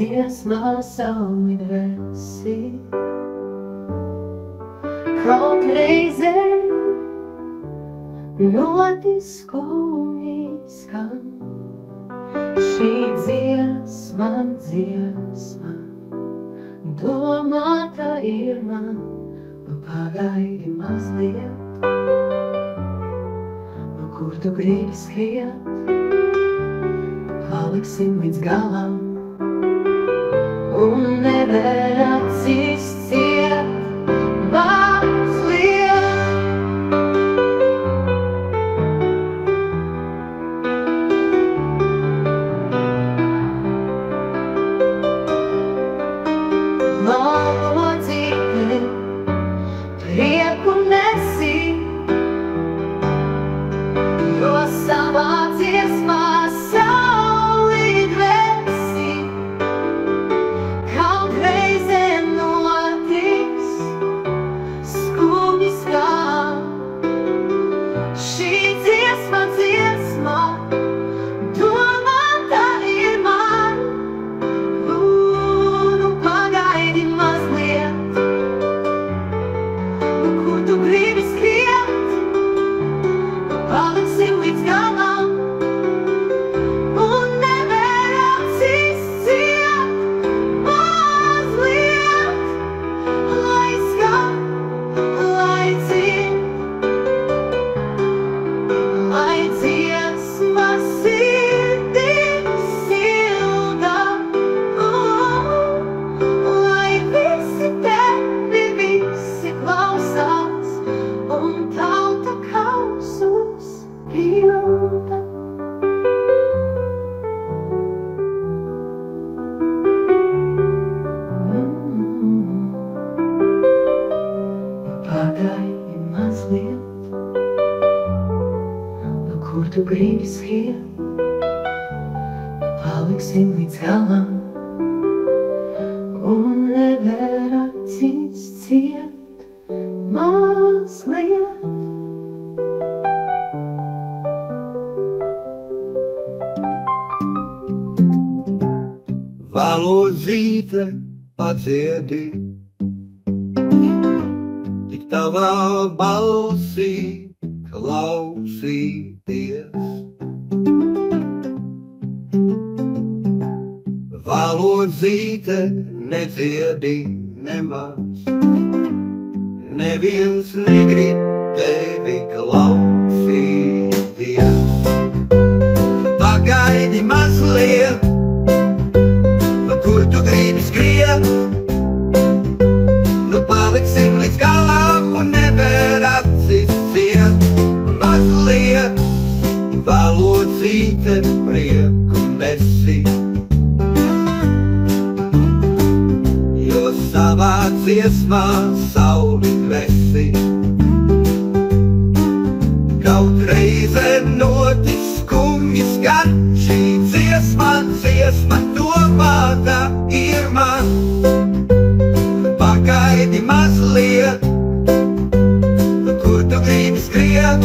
dziesmā sauli dvēsi. Kaut reizē notis kungi skan. Šī dziesma, domāta ir man, pagaidi mazliet, kur tu gribi skriet, paliksim līdz galam, un nevar acīs ciet mazliet. Mano dzīve, prieku nesi, jo savā dziesmā sauli dvēsi. Kaut reizē notiks skumji skan. Šī dziesma, domāta ir man. Lūdzu, pagaidi mazliet, kur tu gribi skriet, paliksim līdz galam, un nevar acīs ciet mazliet, lai skan, lai dzird, lai dziesma sirdī silda, lai visi tevi visi klausās, un tauta kausus pilda. Pagaidi mazliet, kur tu gribi skriet, paliksim līdz galam, un nevar acīs ciet mazliet. Valodzīte paciedi, tik tavā balsī klausīties. Valodzīte nedziedi nemaz, neviens negrib tevi klausīties. Pagaidi mazliet, kur tu gribi skriet, nu paliksim līdz galam, un nevar acīs ciet mazliet. Valodzīte prieku nesi, jo savā dziesmā sauli dvēsi. Kaut reize notis skumji skan, šī dziesma, domāta ir man. Pagaidi mazliet, kur tu gribi skriet,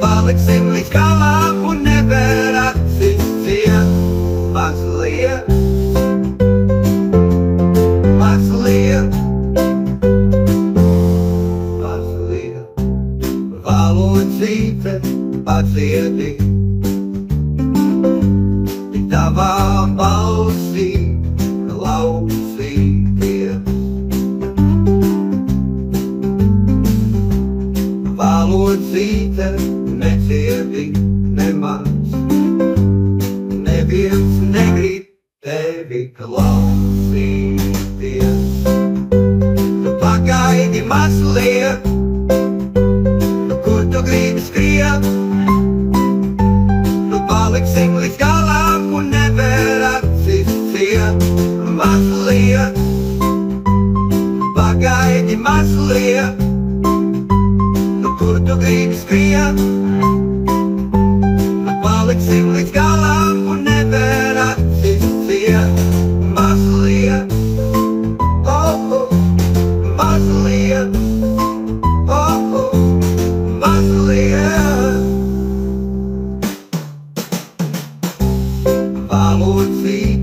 paliksim līdz galam, un nevar acīs ciet mazliet, mazliet. Valodzīte paciedi, tik tavā balsī klausīties. Valodzīte neciedi nemaz, neviens negrib tevi klausīties. Pagaidi mazliet, kur tu gribi skriet, paliksim līdz galam, un nevar acīs ciet mazliet. Pagaidi mazliet, kur tu gribi skriet, paliksim līdz galam, un nevar acīs ciet mazliet. Mazliet, mazliet. Valodzīte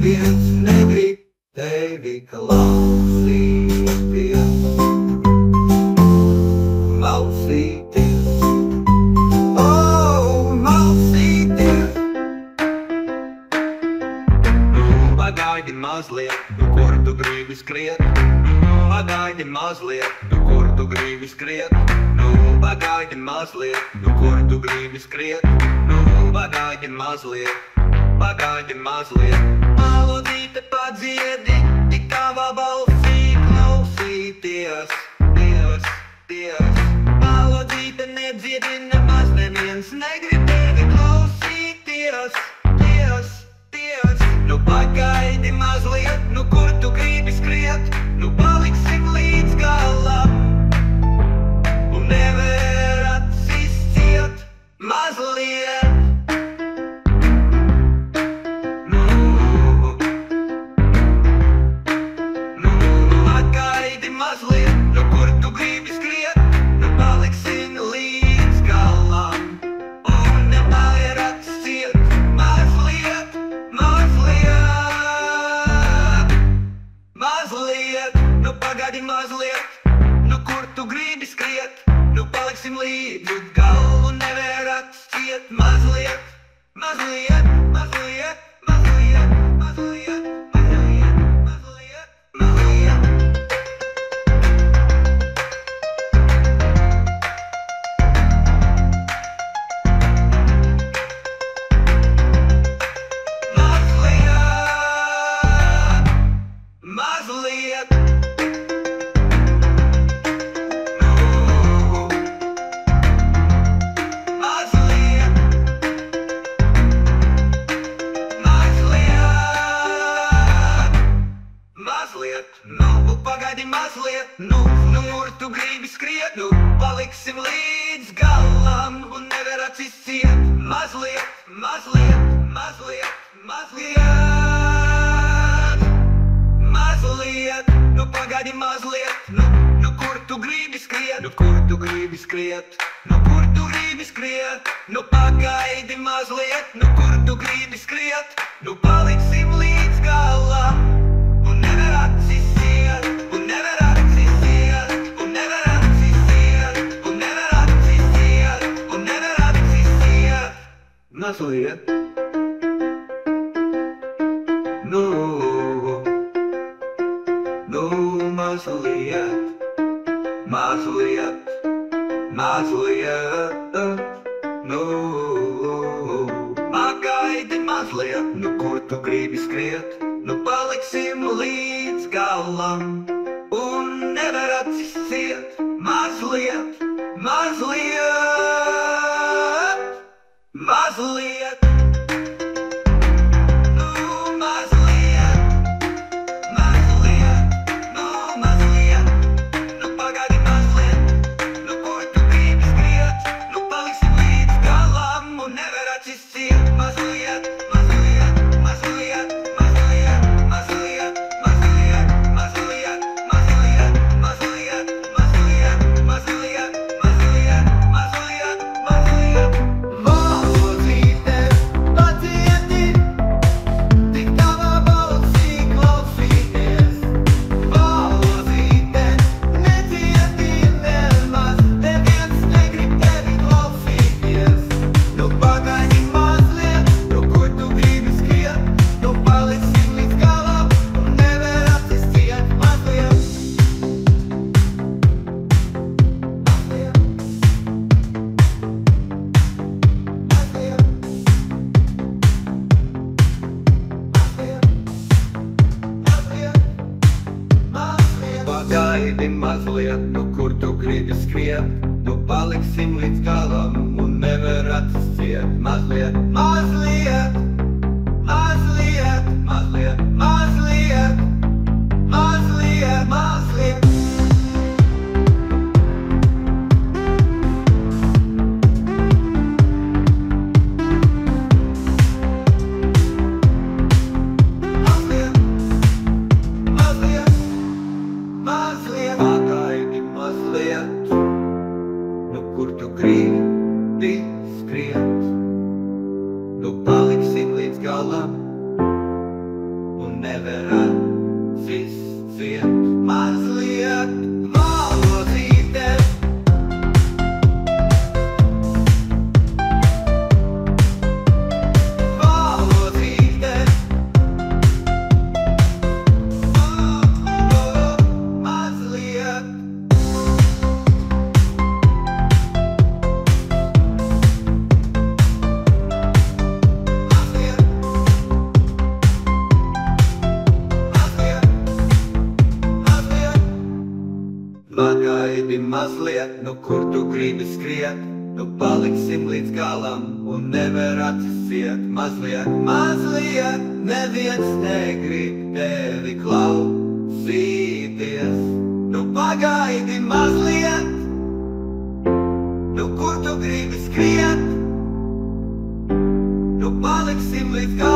neviens negrib tevi klausīties, klausīties, klausīties. Pagaidi mazliet, kur tu gribi skriet. Pagaidi mazliet, kur tu gribi skriet. Pagaidi mazliet, kur tu gribi skriet. Pagaidi mazliet, pagaidi mazliet. Melodīte padziedi, tik tavā balsī klausīties. Dievs, Dievs. Melodīte nedziedi, nemaz neviens negrib tevi klausīties. Dievs, Dievs. Nu pagaidi mazliet, kur tu gribi skriet. Nu paliksim līdz galam un nevar acis ciet mazliet. Pagaidi mazliet, kur tu gribi skriet. Nu paliksim līdz galam un nevar acis ciet mazliet, mazliet, mazliet. Nu pagaidi mazliet, kur tu gribi skriet. Nu paliksim līdz galam un nevar acis ciet mazliet, mazliet, mazliet, mazliet, mazliet, mazliet, mazliet, mazliet. Mazliet, mazliet, nu pagaidi mazliet, kur tu gribi skriet. Nu paliksim līdz galam un nevar acis ciet mazliet, mazliet, mazliet, mazliet, mazliet. Nu pagaidi mazliet, kur tu gribi skriet. Nu kur tu gribi skriet. Nu kur tu gribi skriet. Nu pagaidi mazliet, kur tu gribi skriet. Nu paliksim līdz galam un nevar acis ciet, un nevar acis ciet, un nevar acis ciet, un nevar acis ciet, un nevar acis ciet mazliet. Mazliet, mazliet, mazliet, pagaidi mazliet, kur tu gribi skriet. Nu paliksim līdz galam un nevar acis ciet mazliet, mazliet, mazliet. Pagaidi mazliet, kur tu gribi skriet. Nu paliksim līdz galam un nevar acis ciet mazliet, mazliet, mazliet, mazliet, mazliet, mazliet, mazliet. Pagaidi mazliet, nevar atsiciet. Mazliet valodzīte, valodzīte, mazliet. Pagaidi mazliet, nu kur tu gribi skriet, nu paliksim līdz galam un nevar atsisiet. Mazliet, mazliet, neviens negrib tevi klausīties. Nu pagaidi mazliet, nu kur tu gribi skriet, nu paliksim līdz galam.